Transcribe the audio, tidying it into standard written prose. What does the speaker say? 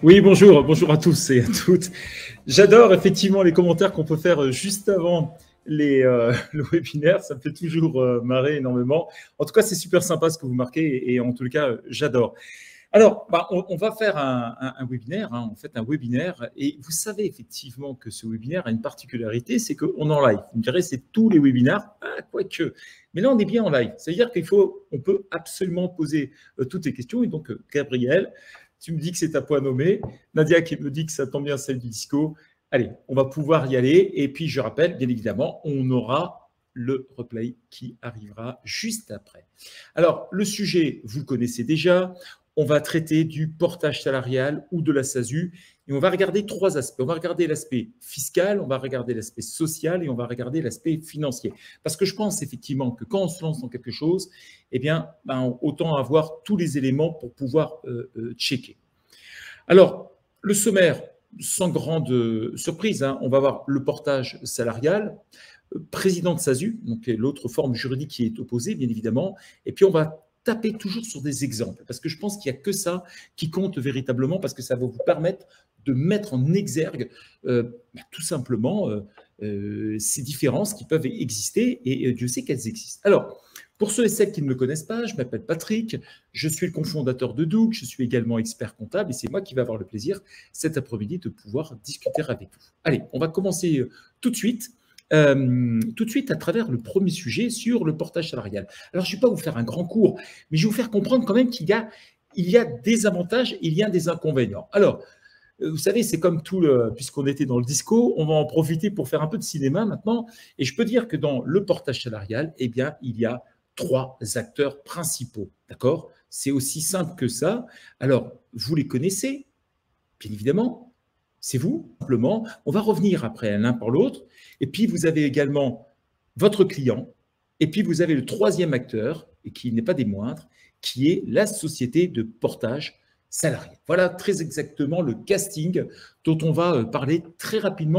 Oui, bonjour à tous et à toutes. J'adore effectivement les commentaires qu'on peut faire juste avant le webinaire. Ça me fait toujours marrer énormément. En tout cas, c'est super sympa ce que vous marquez et en tout cas, j'adore. Alors, on va faire un webinaire, hein, en fait un webinaire, et vous savez effectivement que ce webinaire a une particularité, c'est qu'on est en live. Vous me direz, c'est tous les webinaires, quoique. Mais là, on est bien en live. C'est-à-dire on peut absolument poser toutes les questions. Et donc, Gabriel, tu me dis que c'est ta point nommé. Nadia qui me dit que ça tombe bien, celle du disco. Allez, on va pouvoir y aller. Et puis, je rappelle, bien évidemment, on aura le replay qui arrivera juste après. Alors, le sujet, vous le connaissez déjà. On va traiter du portage salarial ou de la SASU. Et on va regarder trois aspects. On va regarder l'aspect fiscal, on va regarder l'aspect social et on va regarder l'aspect financier. Parce que je pense effectivement que quand on se lance dans quelque chose, eh bien, autant avoir tous les éléments pour pouvoir checker. Alors, le sommaire, sans grande surprise, hein, on va avoir le portage salarial, président de SASU, donc l'autre forme juridique qui est opposée, bien évidemment, et puis on va taper toujours sur des exemples, parce que je pense qu'il n'y a que ça qui compte véritablement, parce que ça va vous permettre de mettre en exergue tout simplement ces différences qui peuvent exister, et Dieu sait qu'elles existent. Alors, pour ceux et celles qui ne me connaissent pas, je m'appelle Patrick, je suis le cofondateur de Doug, je suis également expert comptable, et c'est moi qui vais avoir le plaisir cet après-midi de pouvoir discuter avec vous. Allez, on va commencer tout de suite à travers le premier sujet sur le portage salarial. Alors, je ne vais pas vous faire un grand cours, mais je vais vous faire comprendre quand même qu'il y a des avantages, il y a des inconvénients. Alors, vous savez, c'est comme puisqu'on était dans le disco, on va en profiter pour faire un peu de cinéma maintenant. Et je peux dire que dans le portage salarial, eh bien, il y a trois acteurs principaux. D'accord? C'est aussi simple que ça. Alors, vous les connaissez, bien évidemment. C'est vous, simplement. On va revenir après l'un par l'autre. Et puis, vous avez également votre client. Et puis, vous avez le troisième acteur, et qui n'est pas des moindres, qui est la société de portage salarial. Voilà très exactement le casting dont on va parler très rapidement.